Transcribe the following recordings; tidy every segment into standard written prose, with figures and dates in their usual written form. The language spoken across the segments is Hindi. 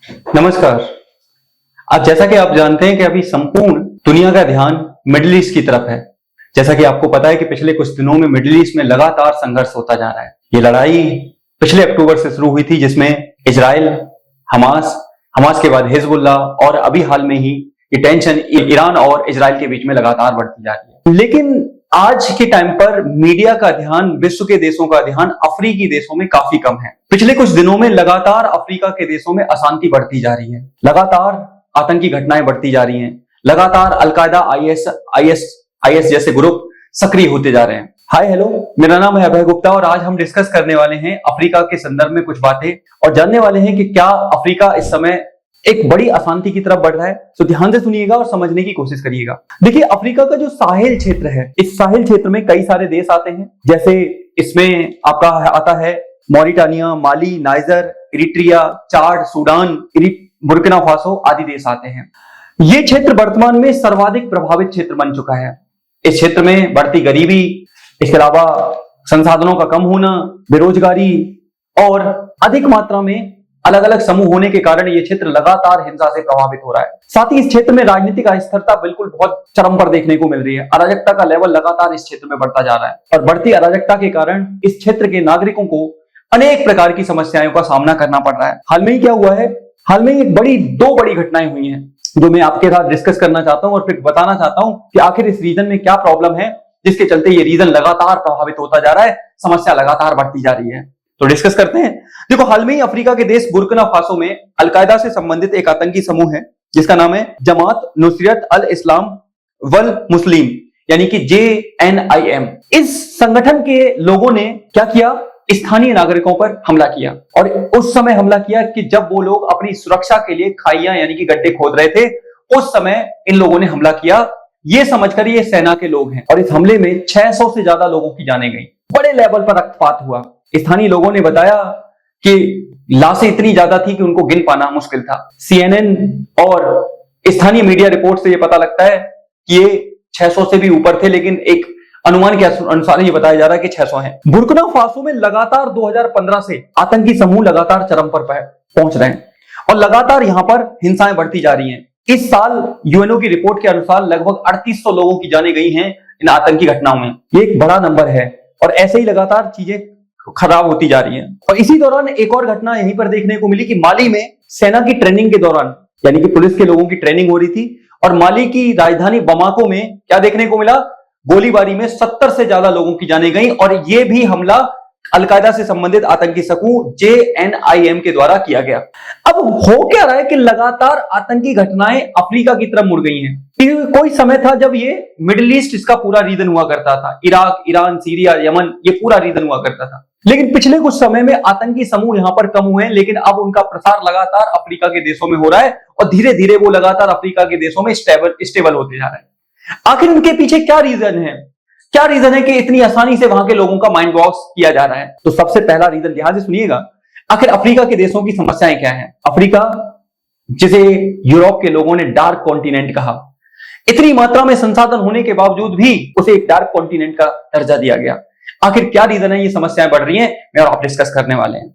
नमस्कार। आज जैसा कि आप जानते हैं कि अभी संपूर्ण दुनिया का ध्यान मिडिल ईस्ट की तरफ है। जैसा कि आपको पता है कि पिछले कुछ दिनों में मिडिल ईस्ट में लगातार संघर्ष होता जा रहा है। ये लड़ाई पिछले अक्टूबर से शुरू हुई थी, जिसमें इजराइल, हमास के बाद हिजबुल्लाह और अभी हाल में ही ये टेंशन ईरान और इजराइल के बीच में लगातार बढ़ती जा रही है। लेकिन आज के टाइम पर मीडिया का ध्यान, विश्व के देशों का ध्यान अफ्रीकी देशों में काफी कम है। पिछले कुछ दिनों में लगातार अफ्रीका के देशों में अशांति बढ़ती जा रही है, लगातार आतंकी घटनाएं बढ़ती जा रही हैं, लगातार अलकायदा, आईएस जैसे ग्रुप सक्रिय होते जा रहे हैं। हाय हेलो, मेरा नाम है अभय गुप्ता और आज हम डिस्कस करने वाले हैं अफ्रीका के संदर्भ में कुछ बातें और जानने वाले हैं कि क्या अफ्रीका इस समय एक बड़ी अशांति की तरफ बढ़ रहा है। तो ध्यान से सुनिएगा और समझने की कोशिश करिएगा। देखिए, अफ्रीका का जो साहिल क्षेत्र है, इस साहिल क्षेत्र में कई सारे देश आते हैं। जैसे इसमें आपका आता है मॉरिटानिया, माली, नाइजर, इरिट्रिया, चाड, सूडान, बुर्किना फासो आदि देश आते हैं। ये क्षेत्र वर्तमान में सर्वाधिक प्रभावित क्षेत्र बन चुका है। इस क्षेत्र में बढ़ती गरीबी, इसके अलावा संसाधनों का कम होना, बेरोजगारी और अधिक मात्रा में अलग अलग समूह होने के कारण यह क्षेत्र लगातार हिंसा से प्रभावित हो रहा है। साथ ही इस क्षेत्र में राजनीतिक अस्थिरता बिल्कुल बहुत चरम पर देखने को मिल रही है। अराजकता का लेवल लगातार इस क्षेत्र में बढ़ता जा रहा है और बढ़ती अराजकता के कारण इस क्षेत्र के नागरिकों को अनेक प्रकार की समस्याओं का सामना करना पड़ रहा है। हाल में ही क्या हुआ है, हाल में दो बड़ी घटनाएं हुई हैं जो मैं आपके साथ डिस्कस करना चाहता हूं और फिर बताना चाहता हूं कि आखिर इस रीजन में क्या प्रॉब्लम है जिसके चलते ये रीजन लगातार प्रभावित होता जा रहा है, समस्या लगातार बढ़ती जा रही है। तो डिस्कस करते हैं। देखो, हाल में ही अफ्रीका के देश बुर्किना फासो में अलकायदा से संबंधित एक आतंकी समूह है जिसका नाम है जमात नुसरत अल इस्लाम वल मुस्लिम, यानी कि JNIM। इस संगठन के लोगों ने क्या किया, स्थानीय नागरिकों पर हमला किया और उस समय हमला किया कि जब वो लोग अपनी सुरक्षा के लिए खाइयां यानी कि गड्ढे खोद रहे थे, उस समय इन लोगों ने हमला किया, ये समझकर ये सेना के लोग हैं। और इस हमले में 600 से ज्यादा लोगों की जानें गई, बड़े लेवल पर रक्तपात हुआ। स्थानीय लोगों ने बताया कि लाशें इतनी ज्यादा थी कि उनको गिन पाना मुश्किल था। CNN और स्थानीय मीडिया रिपोर्ट से यह पता लगता है कि ये 600 से भी ऊपर थे, लेकिन एक अनुमान के अनुसार ये बताया जा रहा है कि 600 हैं। बुर्किना फासो में लगातार 2015 से आतंकी समूह लगातार चरम पर पहुंच रहे हैं और लगातार यहां पर हिंसाएं बढ़ती जा रही हैं। इस साल UNO की रिपोर्ट के अनुसार लगभग 3800 लोगों की जानें गई हैं इन आतंकी घटनाओं में। ये एक बड़ा नंबर है और ऐसे ही लगातार चीजें खराब होती जा रही हैं। और इसी दौरान एक और घटना यहीं पर देखने को मिली कि माली में सेना की ट्रेनिंग के दौरान, यानी कि पुलिस के लोगों की ट्रेनिंग हो रही थी और माली की राजधानी बमाको में क्या देखने को मिला, गोलीबारी में 70 से ज्यादा लोगों की जानें गई और यह भी हमला अलकायदा से संबंधित आतंकी समूह JNIM के द्वारा किया गया। अब हो क्या रहा है कि लगातार आतंकी घटनाएं अफ्रीका की तरफ मुड़ गई हैं। कोई समय था जब ये मिडिल ईस्ट इसका पूरा रीजन हुआ करता था, इराक, ईरान, सीरिया, यमन, ये पूरा रीजन हुआ करता था। लेकिन पिछले कुछ समय में आतंकी समूह यहां पर कम हुए हैं, लेकिन अब उनका प्रसार लगातार अफ्रीका के देशों में हो रहा है और धीरे धीरे वो लगातार अफ्रीका के देशों में स्टेबल होते जा रहे हैं। आखिर इनके पीछे क्या रीजन है, क्या रीजन है कि इतनी आसानी से वहां के लोगों का माइंड वॉश किया जा रहा है। तो सबसे पहला रीजन ध्यान से सुनिएगा, आखिर अफ्रीका के देशों की समस्याएं क्या हैं। अफ्रीका, जिसे यूरोप के लोगों ने डार्क कॉन्टिनेंट कहा, इतनी मात्रा में संसाधन होने के बावजूद भी उसे एक डार्क कॉन्टिनेंट का दर्जा दिया गया। आखिर क्या रीजन है ये समस्याएं बढ़ रही हैं, मैं और आप डिस्कस करने वाले हैं।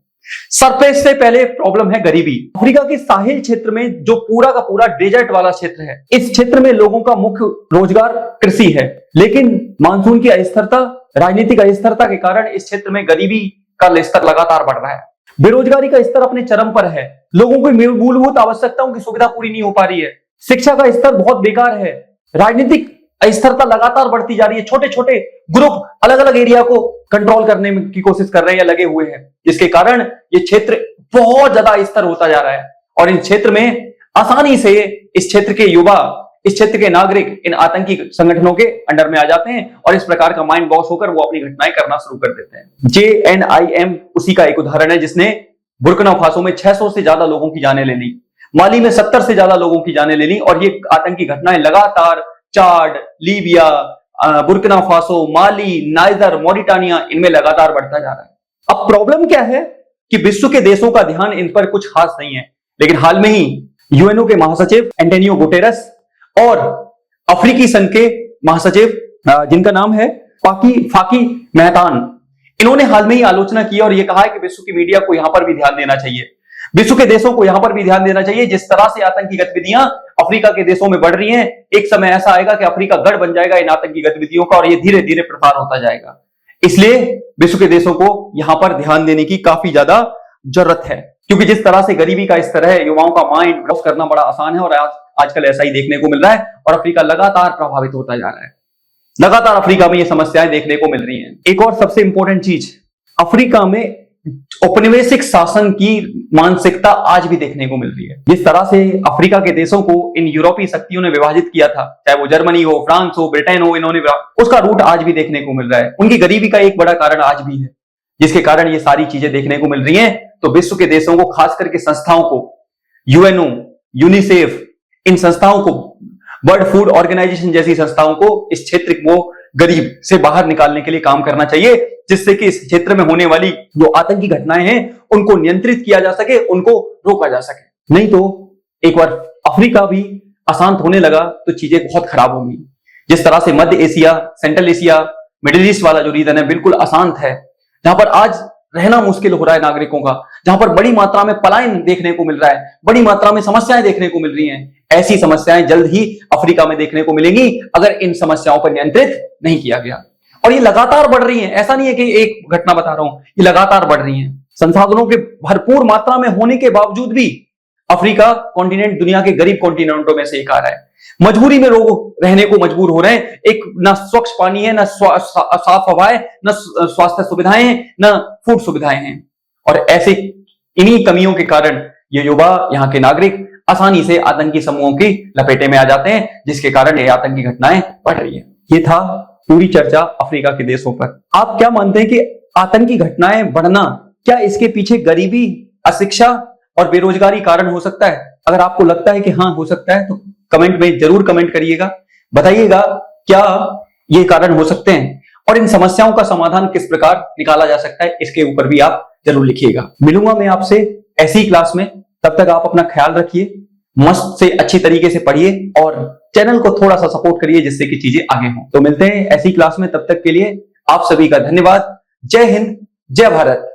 सरफेस से पहले प्रॉब्लम है गरीबी। अफ्रीका के साहिल क्षेत्र में जो पूरा का पूरा डेजर्ट वाला क्षेत्र है, इस क्षेत्र में लोगों का मुख्य रोजगार कृषि है, लेकिन मानसून की अस्थिरता, राजनीतिक अस्थिरता के कारण इस क्षेत्र में गरीबी का स्तर लगातार बढ़ रहा है। बेरोजगारी का स्तर अपने चरम पर है, लोगों की मूलभूत आवश्यकताओं की सुविधा पूरी नहीं हो पा रही है, शिक्षा का स्तर बहुत बेकार है, राजनीतिक अस्थिरता लगातार बढ़ती जा रही है। छोटे छोटे ग्रुप अलग अलग एरिया को कंट्रोल करने की कोशिश कर रहे हैं या लगे हुए हैं, जिसके कारण ये क्षेत्र बहुत ज्यादा अस्थिर होता जा रहा है और इन क्षेत्र में आसानी से इस क्षेत्र के युवा, इस क्षेत्र के नागरिक इन आतंकी संगठनों के अंडर में आ जाते हैं और इस प्रकार का माइंड वॉश होकर वो अपनी घटनाएं करना शुरू कर देते हैं। JNIM उसी का एक उदाहरण है, जिसने बुर्किना फासो में 600 से ज्यादा लोगों की जानें ले ली, माली में 70 से ज्यादा लोगों की जानें ले ली और ये आतंकी घटनाएं लगातार चाड, लीबिया, बुर्किना फासो, माली, नाइजर, मॉरिटानिया, इनमें लगातार बढ़ता जा रहा है। अब प्रॉब्लम क्या है कि विश्व के देशों का ध्यान इन पर कुछ खास नहीं है, लेकिन हाल में ही UNO के महासचिव एंटोनियो गुटेरस और अफ्रीकी संघ के महासचिव जिनका नाम है फाकी मेहतान, इन्होंने हाल में ही आलोचना की और यह कहा है कि विश्व की मीडिया को यहां पर भी ध्यान देना चाहिए। विश्व के देशों को यहां पर भी ध्यान देना चाहिए। जिस तरह से आतंकी गतिविधियां अफ्रीका के देशों में बढ़ रही हैं, एक समय ऐसा आएगा कि अफ्रीका गढ़ बन जाएगा इन आतंकी गतिविधियों का, और ये धीरे धीरे प्रसार होता जाएगा। इसलिए विश्व के देशों को यहां पर ध्यान देने की काफी ज्यादा जरूरत है, क्योंकि जिस तरह से गरीबी का स्तर है, युवाओं का माइंड ब्लॉक करना बड़ा आसान है, और आजकल ऐसा ही देखने को मिल रहा है। और अफ्रीका लगातार प्रभावित होता जा रहा है, लगातार अफ्रीका में ये समस्याएं देखने को मिल रही हैं। एक और सबसे इंपॉर्टेंट चीज, अफ्रीका में औपनिवेशिक शासन की मानसिकता आज भी देखने को मिल रही है। जिस तरह से अफ्रीका के देशों को इन यूरोपीय शक्तियों ने विभाजित किया था, चाहे वो जर्मनी हो, फ्रांस हो, ब्रिटेन हो, इन्होंने उसका रूट आज भी देखने को मिल रहा है। उनकी गरीबी का एक बड़ा कारण आज भी है, जिसके कारण ये सारी चीजें देखने को मिल रही हैं। तो विश्व के देशों को, खास करके संस्थाओं को, यूएनओ, यूनिसेफ, इन संस्थाओं को, वर्ल्ड फूड ऑर्गेनाइजेशन जैसी संस्थाओं को इस क्षेत्र को गरीब से बाहर निकालने के लिए काम करना चाहिए, जिससे कि इस क्षेत्र में होने वाली जो आतंकी घटनाएं हैं उनको नियंत्रित किया जा सके, उनको रोका जा सके। नहीं तो एक बार अफ्रीका भी अशांत होने लगा तो चीजें बहुत खराब होंगी। जिस तरह से मध्य Asia, central Asia, middle east वाला जो रीजन है बिल्कुल अशांत है, जहां पर आज रहना मुश्किल हो रहा है नागरिकों का, जहां पर बड़ी मात्रा में पलायन देखने को मिल रहा है, बड़ी मात्रा में समस्याएं देखने को मिल रही हैं। ऐसी समस्याएं जल्द ही अफ्रीका में देखने को मिलेंगी अगर इन समस्याओं पर नियंत्रित नहीं किया गया। और ये लगातार बढ़ रही हैं, ऐसा नहीं है कि एक घटना बता रहा हूं, ये लगातार बढ़ रही हैं। संसाधनों के भरपूर मात्रा में होने के बावजूद भी अफ्रीका कॉन्टिनेंट दुनिया के गरीब कॉन्टिनेंटों में से एक आ रहा है। मजबूरी में लोग रहने को मजबूर हो रहे हैं। एक ना स्वच्छ पानी है, ना साफ हवा है, ना स्वास्थ्य सुविधाएं हैं, ना फूड सुविधाएं हैं। और ऐसे इन्हीं कमियों के कारण ये युवा, यहाँ के नागरिक आसानी से आतंकी समूहों की लपेटे में आ जाते हैं, जिसके कारण ये आतंकी घटनाएं बढ़ रही है। ये था पूरी चर्चा अफ्रीका के देशों पर। आप क्या मानते हैं कि आतंकी घटनाएं बढ़ना, क्या इसके पीछे गरीबी, अशिक्षा और बेरोजगारी कारण हो सकता है? अगर आपको लगता है कि हाँ हो सकता है, तो कमेंट में जरूर कमेंट करिएगा, बताइएगा क्या ये कारण हो सकते हैं, और इन समस्याओं का समाधान किस प्रकार निकाला जा सकता है, इसके ऊपर भी आप जरूर लिखिएगा। मिलूंगा मैं आपसे ऐसी क्लास में, तब तक आप अपना ख्याल रखिए, मस्त से अच्छी तरीके से पढ़िए और चैनल को थोड़ा सा सपोर्ट करिए, जिससे कि चीजें आगे हों। तो मिलते हैं ऐसी क्लास में, तब तक के लिए आप सभी का धन्यवाद। जय हिंद, जय भारत।